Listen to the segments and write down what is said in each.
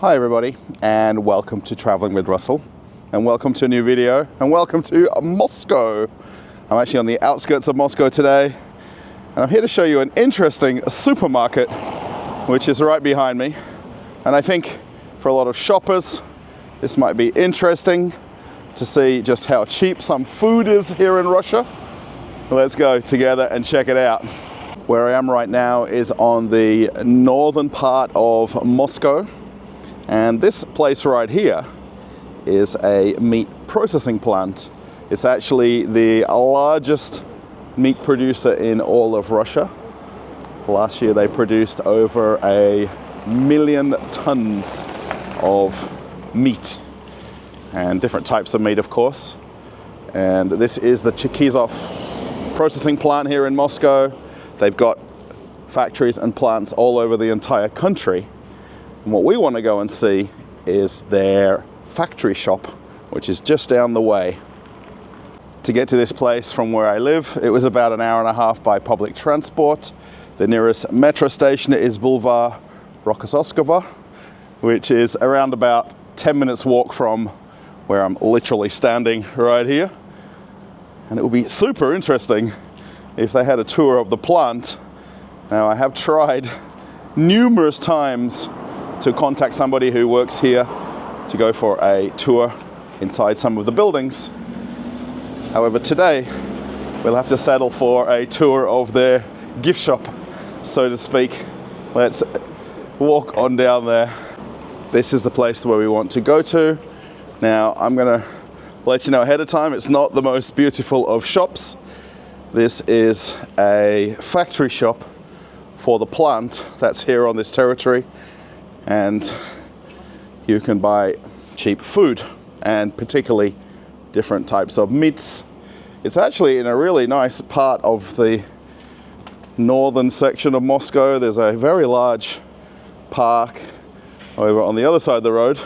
Hi everybody, and welcome to Traveling with Russell, and welcome to a new video, and welcome to Moscow. I'm actually on the outskirts of Moscow today, and I'm here to show you an interesting supermarket which is right behind me. And I think for a lot of shoppers this might be interesting to see just how cheap some food is here in Russia. Let's go together and check it out. Where I am right now is on the northern part of Moscow. And this place right here is a meat processing plant. It's actually the largest meat producer in all of Russia. Last year they produced over 1 million tons of meat, and different types of meat, of course. And this is the Cherkizovo processing plant here in Moscow. They've got factories and plants all over the entire country. And what we want to go and see is their factory shop, which is just down the way. To get to this place from where I live, it was about an hour and a half by public transport. The nearest metro station is Boulevard Cherkizovo, which is around about 10 minutes walk from where I'm literally standing right here. And it would be super interesting if they had a tour of the plant. Now, I have tried numerous times to contact somebody who works here to go for a tour inside some of the buildings. However, today we'll have to settle for a tour of their gift shop, so to speak. Let's walk on down there. This is the place where we want to go to. Now, I'm gonna let you know ahead of time, it's not the most beautiful of shops. This is a factory shop for the plant that's here on this territory. And you can buy cheap food, and particularly different types of meats. It's actually in a really nice part of the northern section of Moscow. There's a very large park over on the other side of the road.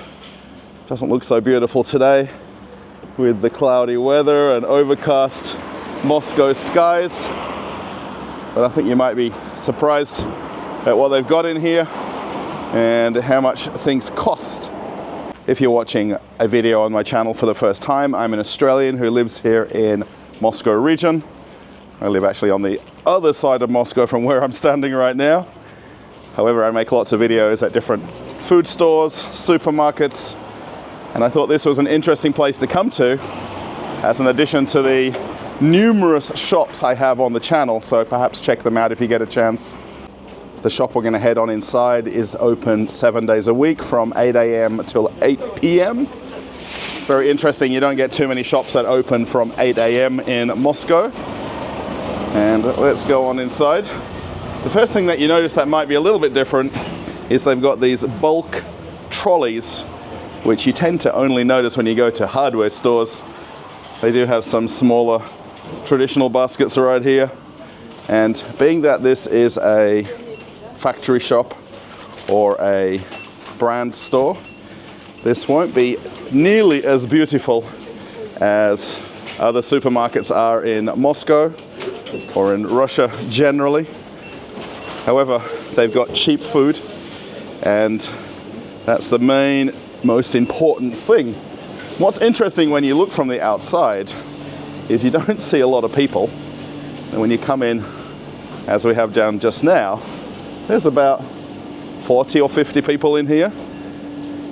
Doesn't look so beautiful today with the cloudy weather and overcast Moscow skies, but I think you might be surprised at what they've got in here and how much things cost. If you're watching a video on my channel for the first time, I'm an Australian who lives here in Moscow region. I live actually on the other side of Moscow from where I'm standing right now. However, I make lots of videos at different food stores, supermarkets, and I thought this was an interesting place to come to as an addition to the numerous shops I have on the channel, so perhaps check them out if you get a chance. The shop we're going to head on inside is open 7 days a week from 8 a.m. till 8 p.m. Very interesting, you don't get too many shops that open from 8 a.m. in Moscow. And let's go on inside. The first thing that you notice that might be a little bit different is they've got these bulk trolleys, which you tend to only notice when you go to hardware stores. They do have some smaller traditional baskets right here. And being that this is a factory shop or a brand store, this won't be nearly as beautiful as other supermarkets are in Moscow or in Russia generally. However, they've got cheap food, and that's the most important thing. What's interesting when you look from the outside is you don't see a lot of people, and when you come in, as we have done just now, there's about 40 or 50 people in here,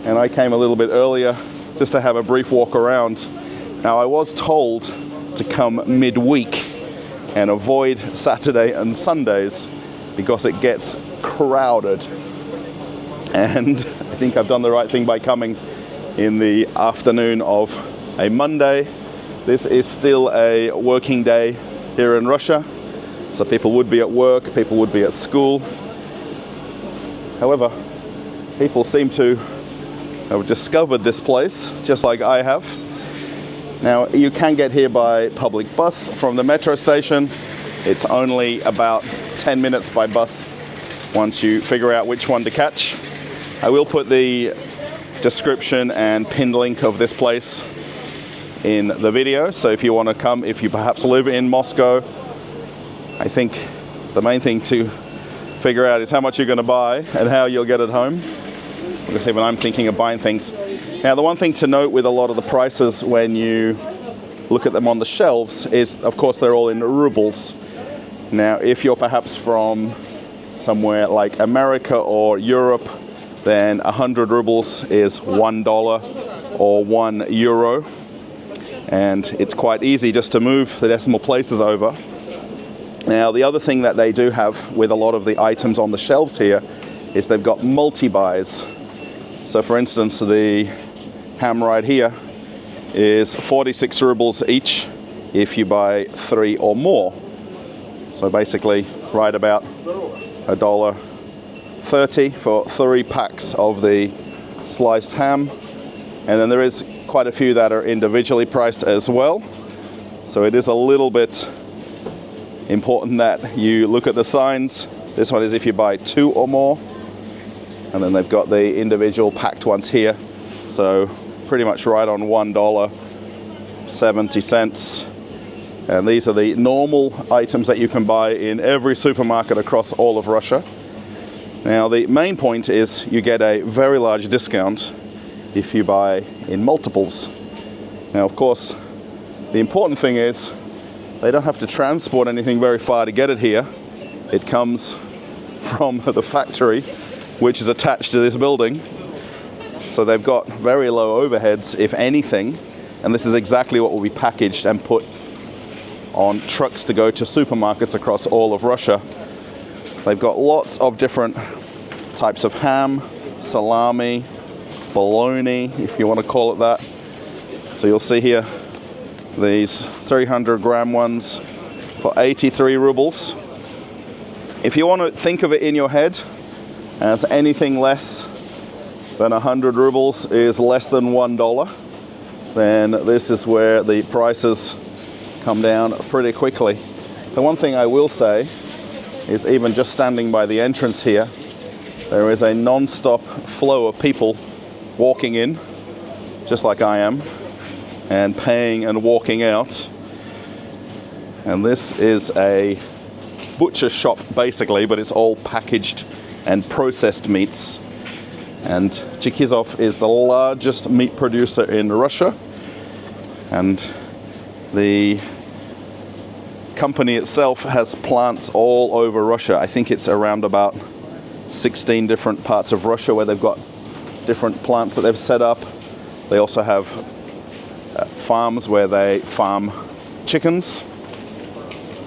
and I came a little bit earlier just to have a brief walk around. Now, I was told to come midweek and avoid Saturday and Sundays because it gets crowded, and I think I've done the right thing by coming in the afternoon of a Monday. This is still a working day here in Russia, so people would be at work, people would be at school. However, people seem to have discovered this place, just like I have. Now, you can get here by public bus from the metro station. It's only about 10 minutes by bus once you figure out which one to catch. I will put the description and pinned link of this place in the video, so if you want to come, if you perhaps live in Moscow, I think the main thing to figure out is how much you're going to buy and how you'll get it home. because even I'm thinking of buying things. Now, the one thing to note with a lot of the prices when you look at them on the shelves is, of course, they're all in rubles. Now, if you're perhaps from somewhere like America or Europe, then 100 rubles is $1 or €1. And it's quite easy just to move the decimal places over. Now, the other thing that they do have with a lot of the items on the shelves here is they've got multi-buys. So, for instance, the ham right here is 46 rubles each if you buy 3 or more. So basically, right about $1.30 for 3 packs of the sliced ham. And then there is quite a few that are individually priced as well. So it is a little bit important that you look at the signs. This one is if you buy 2 or more. And then they've got the individual packed ones here. So pretty much right on $1.70. And these are the normal items that you can buy in every supermarket across all of Russia. Now, the main point is you get a very large discount if you buy in multiples. Now, of course, the important thing is they don't have to transport anything very far to get it here. It comes from the factory, which is attached to this building. So they've got very low overheads, if anything, and this is exactly what will be packaged and put on trucks to go to supermarkets across all of Russia. They've got lots of different types of ham, salami, bologna, if you want to call it that. So you'll see here these 300-gram ones for 83 rubles. If you want to think of it in your head as anything less than 100 rubles is less than $1, then this is where the prices come down pretty quickly. The one thing I will say is even just standing by the entrance here, there is a non-stop flow of people walking in, just like I am, and paying and walking out. And this is a butcher shop basically, but it's all packaged and processed meats. And Cherkizov is the largest meat producer in Russia, and the company itself has plants all over Russia. I think it's around about 16 different parts of Russia where they've got different plants that they've set up. They also have farms where they farm chickens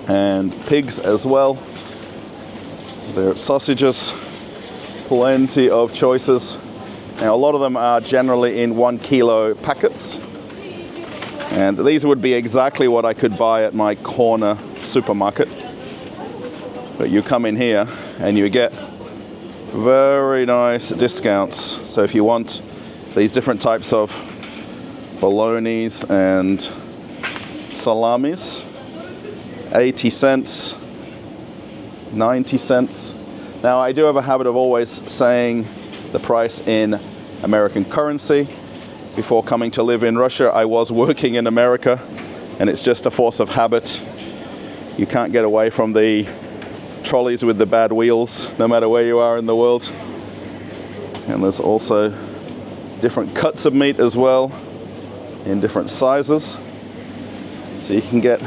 and pigs as well. There are sausages, plenty of choices. Now, a lot of them are generally in 1 kilo packets. And these would be exactly what I could buy at my corner supermarket. But you come in here and you get very nice discounts. So if you want these different types of bolognas and salamis, 80 cents, 90 cents. Now, I do have a habit of always saying the price in American currency. Before coming to live in Russia, I was working in America, and it's just a force of habit. You can't get away from the trolleys with the bad wheels, no matter where you are in the world. And there's also different cuts of meat as well, in different sizes. So you can get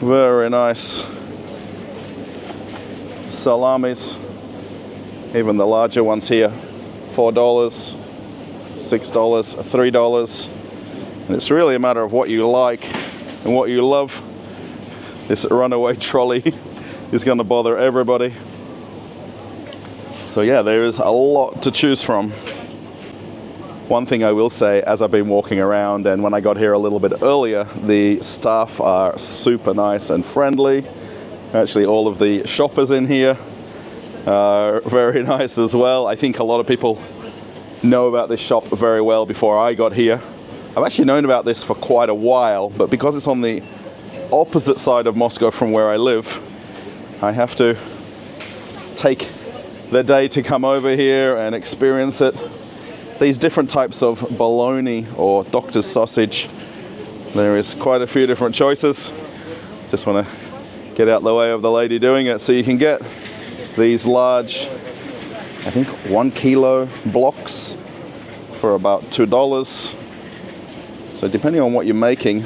very nice salamis, even the larger ones here, $4. $6, $3, and it's really a matter of what you like and what you love. This runaway trolley is going to bother everybody. So yeah, there is a lot to choose from. One thing I will say, as I've been walking around and when I got here a little bit earlier, the staff are super nice and friendly. Actually, all of the shoppers in here are very nice as well. I think a lot of people know about this shop very well before I got here. I've actually known about this for quite a while, but because it's on the opposite side of Moscow from where I live, I have to take the day to come over here and experience it. These different types of bologna or doctor's sausage, there is quite a few different choices. Just want to get out the way of the lady doing it. So you can get these large I think 1 kilo blocks for about $2. So depending on what you're making,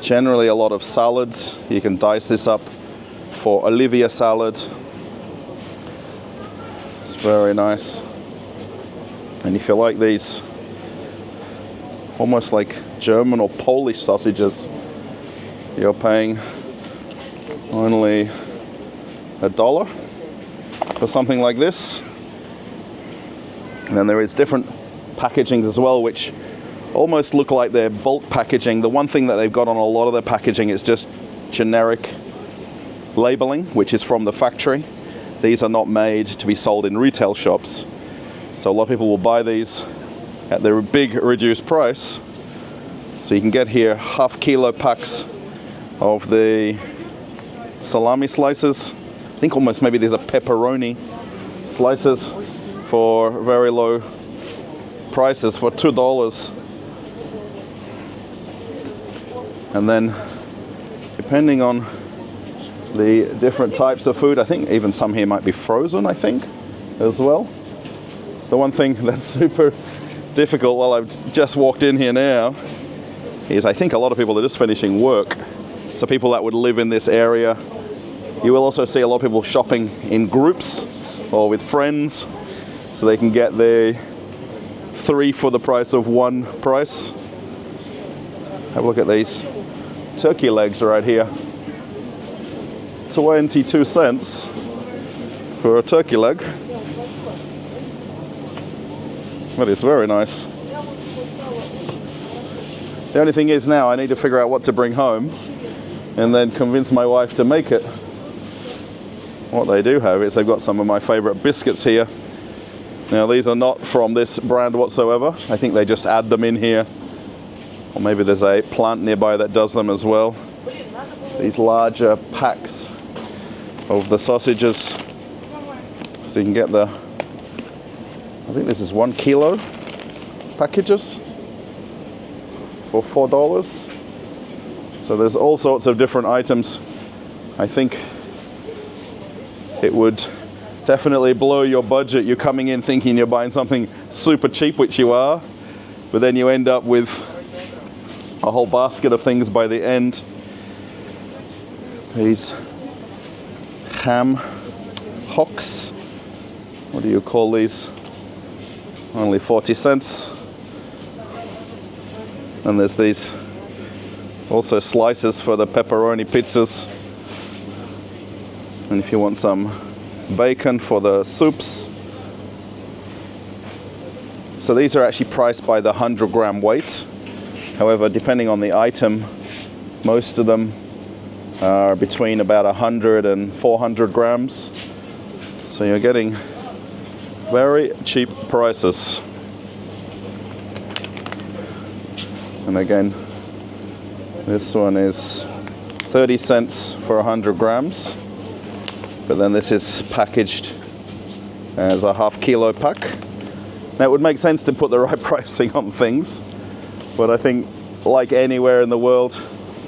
generally a lot of salads. You can dice this up for Olivia salad. It's very nice. And if you like these almost like German or Polish sausages, you're paying only $1 for something like this. And then there is different packagings as well, which almost look like they're bulk packaging. The one thing that they've got on a lot of their packaging is just generic labeling, which is from the factory. These are not made to be sold in retail shops. So a lot of people will buy these at their big reduced price. So you can get here half kilo packs of the salami slices. I think almost maybe these are pepperoni slices for very low prices for $2. And then depending on the different types of food, I think even some here might be frozen, I think, as well. The one thing that's super difficult while I've just walked in here now is I think a lot of people are just finishing work. So people that would live in this area. You will also see a lot of people shopping in groups or with friends, so they can get the 3 for the price of 1 price. Have a look at these turkey legs right here. 22 cents for a turkey leg. That is very nice. The only thing is now I need to figure out what to bring home and then convince my wife to make it. What they do have is they've got some of my favorite biscuits here. Now these are not from this brand whatsoever. I think they just add them in here. Or maybe there's a plant nearby that does them as well. These larger packs of the sausages. So you can get the, I think this is 1 kilo packages for $4. So there's all sorts of different items. I think it would definitely blow your budget. You're coming in thinking you're buying something super cheap, which you are, but then you end up with a whole basket of things by the end. These ham hocks, what do you call these? Only 40 cents. And there's these also slices for the pepperoni pizzas. And if you want some bacon for the soups. So these are actually priced by the 100-gram weight. However, depending on the item, most of them are between about 100 and 400 grams. So you're getting very cheap prices. And again, this one is 30 cents for 100 grams. But then this is packaged as a half kilo pack. Now it would make sense to put the right pricing on things, but I think like anywhere in the world,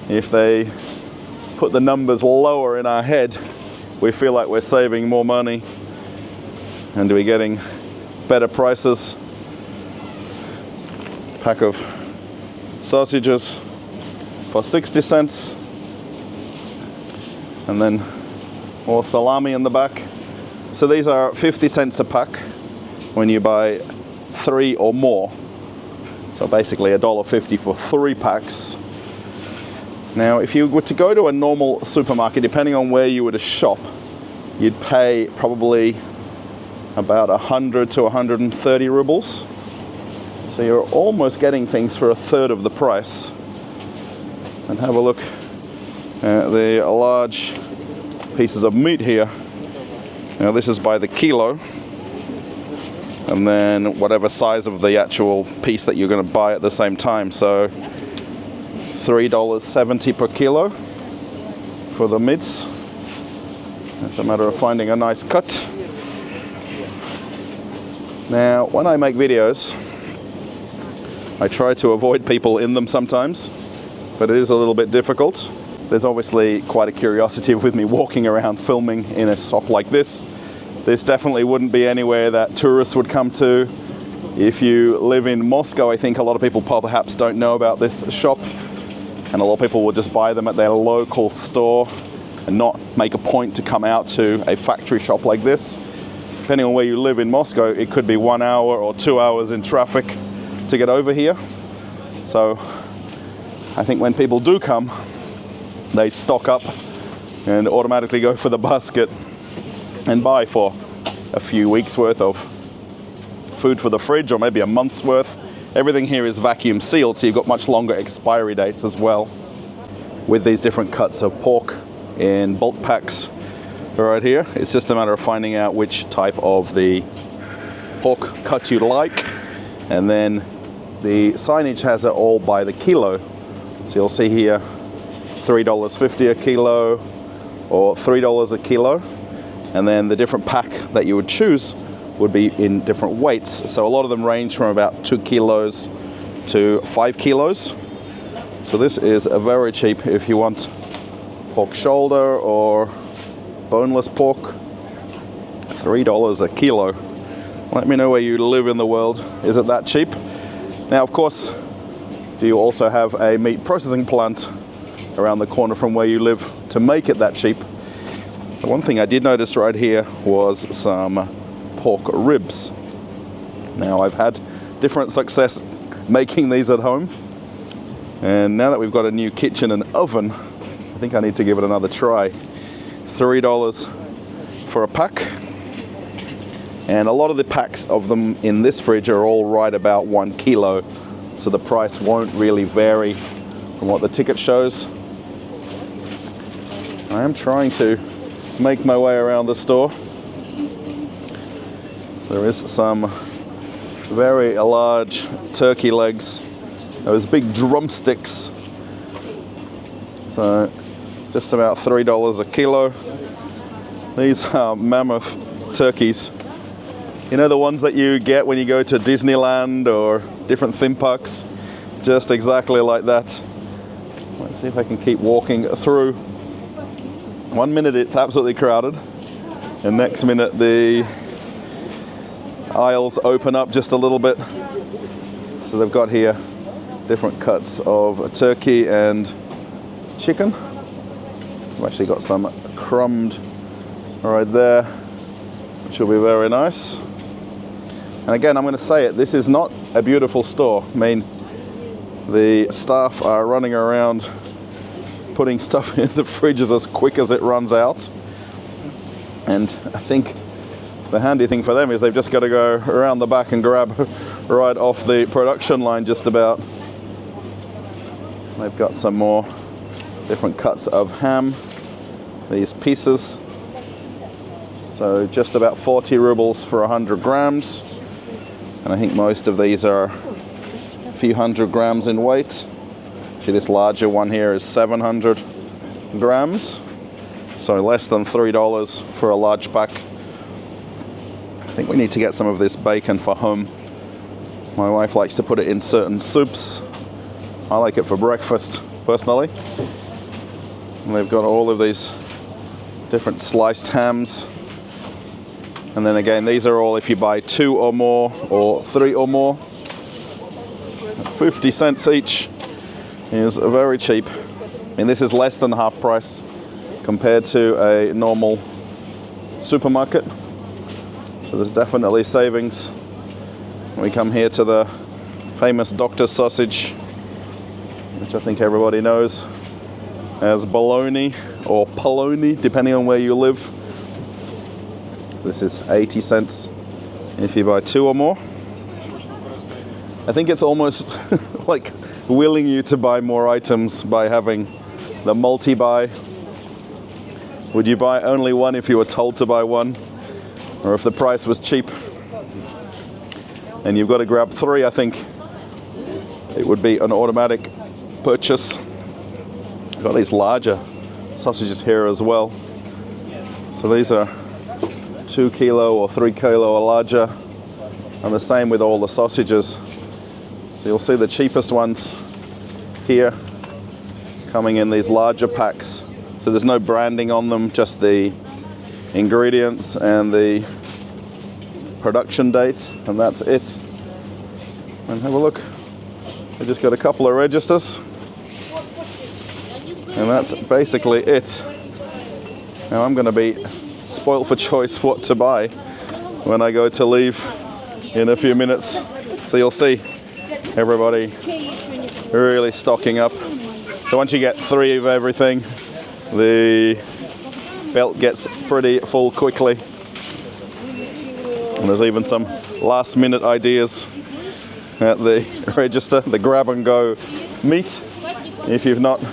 if they put the numbers lower in our head, we feel like we're saving more money and we're getting better prices. Pack of sausages for 60 cents. And then more salami in the back. So these are 50 cents a pack when you buy 3 or more. So basically $1.50 for 3 packs. Now, if you were to go to a normal supermarket, depending on where you were to shop, you'd pay probably about 100 to 130 rubles. So you're almost getting things for a third of the price. And have a look at the large pieces of meat here. Now this is by the kilo, and then whatever size of the actual piece that you're going to buy at the same time. So $3.70 per kilo for the meats. It's a matter of finding a nice cut. Now when I make videos, I try to avoid people in them sometimes, but it is a little bit difficult. There's obviously quite a curiosity with me walking around filming in a shop like this, This definitely wouldn't be anywhere that tourists would come to. If you live in Moscow, I think a lot of people perhaps don't know about this shop, and a lot of people will just buy them at their local store and not make a point to come out to a factory shop like this. Depending on where you live in Moscow, it could be 1 hour or 2 hours in traffic to get over here. So I think when people do come, they stock up and automatically go for the basket and buy for a few weeks worth of food for the fridge, or maybe a month's worth. Everything here is vacuum sealed, so you've got much longer expiry dates as well. With these different cuts of pork in bulk packs right here, it's just a matter of finding out which type of the pork cut you like, and then the signage has it all by the kilo. So you'll see here $3.50 a kilo or $3 a kilo, and then the different pack that you would choose would be in different weights. So a lot of them range from about 2 kilos to 5 kilos. So this is a very cheap if you want pork shoulder or boneless pork. $3 a kilo. Let me know where you live in the world. Is it that cheap? Now, of course, do you also have a meat processing plant around the corner from where you live to make it that cheap? The one thing I did notice right here was some pork ribs. Now, I've had different success making these at home, and now that we've got a new kitchen and oven, I think I need to give it another try. $3 for a pack, and a lot of the packs of them in this fridge are all right about 1 kilo, so the price won't really vary from what the ticket shows. I am trying to make my way around the store. There is some very large turkey legs, those big drumsticks. So just about $3 a kilo. These are mammoth turkeys. You know, the ones that you get when you go to Disneyland or different theme parks? Just exactly like that. Let's see if I can keep walking through. 1 minute it's absolutely crowded, and next minute the aisles open up just a little bit. So they've got here different cuts of turkey and chicken. I've actually got some crumbed right there, which will be very nice. And again, I'm going to say it, this is not a beautiful store. I mean, the staff are running around putting stuff in the fridges as quick as it runs out. And I think the handy thing for them is they've just got to go around the back and grab right off the production line just about. They've got some more different cuts of ham, these pieces. So just about 40 rubles for 100 grams. And I think most of these are a few hundred grams in weight. See, this larger one here is 700 grams. So less than $3 for a large pack. I think we need to get some of this bacon for home. My wife likes to put it in certain soups. I like it for breakfast, personally. And they've got all of these different sliced hams. And then again, these are all if you buy 2 or more or 3 or more. 50 cents each is very cheap. I mean, this is less than half price compared to a normal supermarket. So there's definitely savings. We come here to the famous doctor's sausage, which I think everybody knows as bologna or polony, depending on where you live. This is 80 cents if you buy 2 or more. I think it's almost like willing you to buy more items by having the multi-buy. Would you buy only one if you were told to buy one? Or if the price was cheap and you've got to grab 3, I think it would be an automatic purchase. I've got these larger sausages here as well. So these are 2 kilo or 3 kilo or larger, and the same with all the sausages. So you'll see the cheapest ones here coming in these larger packs. So there's no branding on them, just the ingredients and the production date, and that's it. And have a look. I just got a couple of registers, and that's basically it. Now I'm going to be spoiled for choice what to buy when I go to leave in a few minutes. So you'll see everybody really stocking up. So once you get 3 of everything, the belt gets pretty full quickly. And there's even some last minute ideas at the register, the grab and go meat, if you've not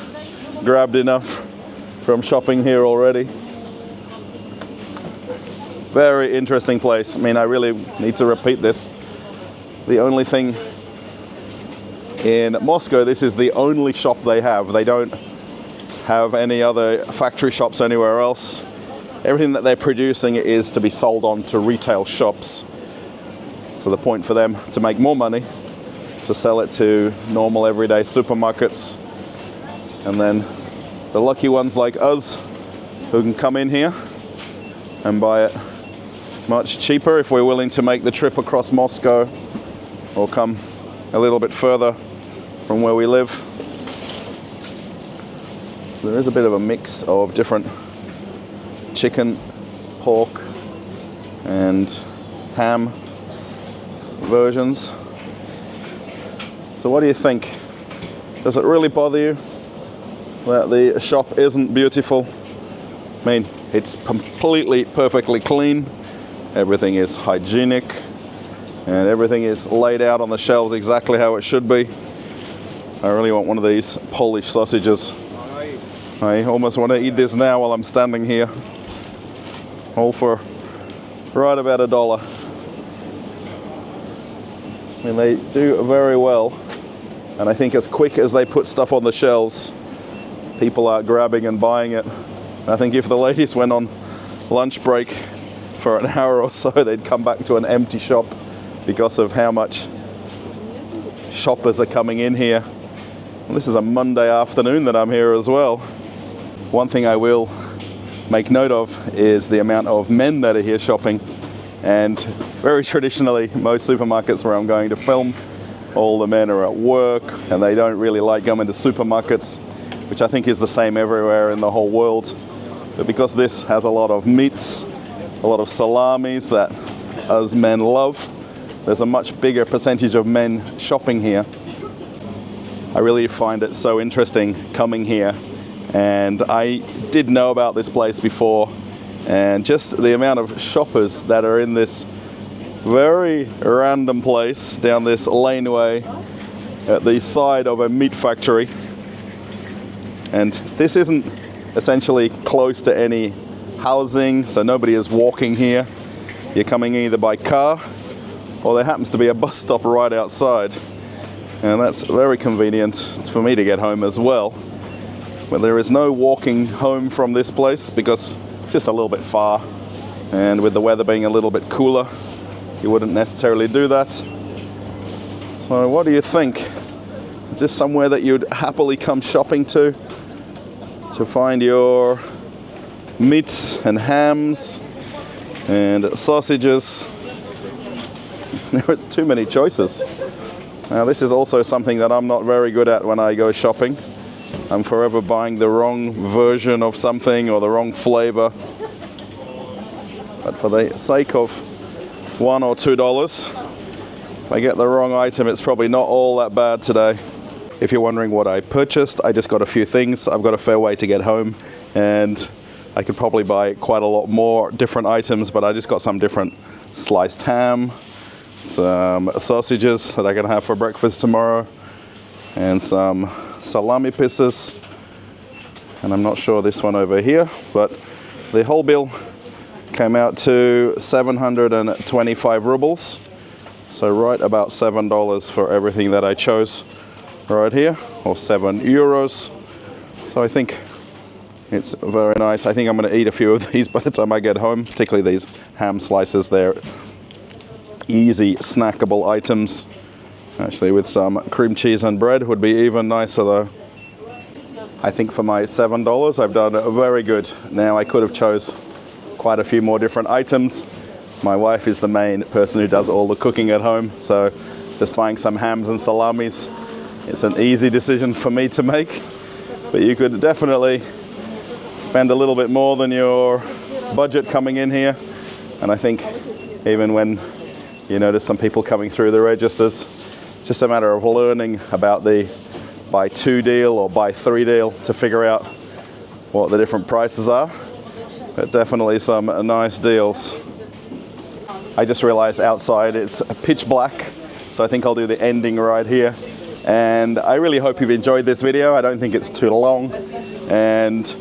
grabbed enough from shopping here already. Very interesting place. I mean, I really need to repeat this. The only thing in Moscow, this is the only shop they have. They don't have any other factory shops anywhere else. Everything that they're producing is to be sold on to retail shops. So the point for them to make more money, to sell it to normal everyday supermarkets. And then the lucky ones like us who can come in here and buy it much cheaper if we're willing to make the trip across Moscow or come a little bit further from where we live. There is a bit of a mix of different chicken, pork and ham versions. So what do you think? Does it really bother you that the shop isn't beautiful? I mean, it's completely perfectly clean. Everything is hygienic and everything is laid out on the shelves exactly how it should be. I really want one of these Polish sausages. I almost want to eat this now while I'm standing here. All for right about $1. I mean, they do very well. And I think as quick as they put stuff on the shelves, people are grabbing and buying it. I think if the ladies went on lunch break for an hour or so, they'd come back to an empty shop because of how much shoppers are coming in here. And this is a Monday afternoon that I'm here as well. One thing I will make note of is the amount of men that are here shopping. And very traditionally, most supermarkets where I'm going to film, all the men are at work and they don't really like going to supermarkets, which I think is the same everywhere in the whole world. But because this has a lot of meats, a lot of salamis that us men love, there's a much bigger percentage of men shopping here. I really find it so interesting coming here, and I did know about this place before, and just the amount of shoppers that are in this very random place down this laneway at the side of a meat factory. And this isn't essentially close to any housing, so nobody is walking here. You're coming either by car or there happens to be a bus stop right outside. And that's very convenient for me to get home as well. But there is no walking home from this place because it's just a little bit far. And with the weather being a little bit cooler, you wouldn't necessarily do that. So what do you think? Is this somewhere that you'd happily come shopping to find your meats and hams and sausages? There's too many choices. Now this is also something that I'm not very good at when I go shopping. I'm forever buying the wrong version of something or the wrong flavor. But for the sake of $1 or $2, if I get the wrong item, it's probably not all that bad today. If you're wondering what I purchased, I just got a few things. I've got a fair way to get home and I could probably buy quite a lot more different items, but I just got some different sliced ham, some sausages that I can have for breakfast tomorrow, and some salami pieces. And I'm not sure this one over here, but the whole bill came out to 725 rubles. So right about $7 for everything that I chose right here, or 7 euros. So I think it's very nice. I think I'm going to eat a few of these by the time I get home, particularly these ham slices. They're easy snackable items. Actually, with some cream cheese and bread would be even nicer though. I think for my $7 I've done very good. Now I could have chose quite a few more different items, My wife is the main person who does all the cooking at home, so just buying some hams and salamis, it's an easy decision for me to make. But you could definitely spend a little bit more than your budget coming in here. And I think even when you notice some people coming through the registers, it's just a matter of learning about the buy 2 deal or buy 3 deal to figure out what the different prices are. But definitely some nice deals. I just realized outside it's pitch black, so I think I'll do the ending right here. And I really hope you've enjoyed this video. I don't think it's too long. And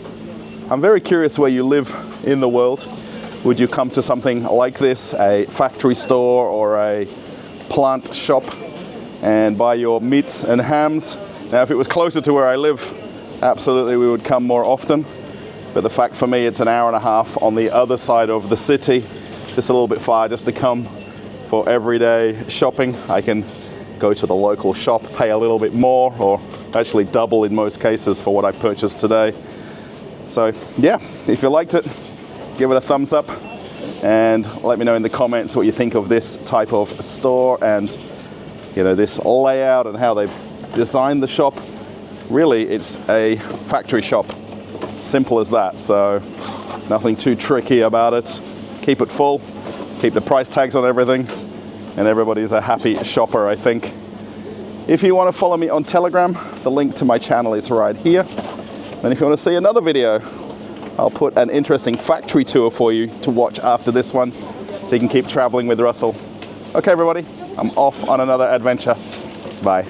I'm very curious where you live in the world. Would you come to something like this, a factory store or a plant shop, and buy your meats and hams? Now, if it was closer to where I live, absolutely we would come more often. But the fact for me, it's an hour and a half on the other side of the city, just a little bit far just to come for everyday shopping. I can go to the local shop, pay a little bit more, or actually double in most cases for what I purchased today. So yeah, if you liked it, give it a thumbs up and let me know in the comments what you think of this type of store and, you know, this layout and how they've designed the shop. Really, it's a factory shop. Simple as that. So nothing too tricky about it. Keep it full, keep the price tags on everything, and everybody's a happy shopper, I think. If you want to follow me on Telegram, the link to my channel is right here. And if you want to see another video, I'll put an interesting factory tour for you to watch after this one, so you can keep traveling with Russell. Okay, everybody, I'm off on another adventure. Bye.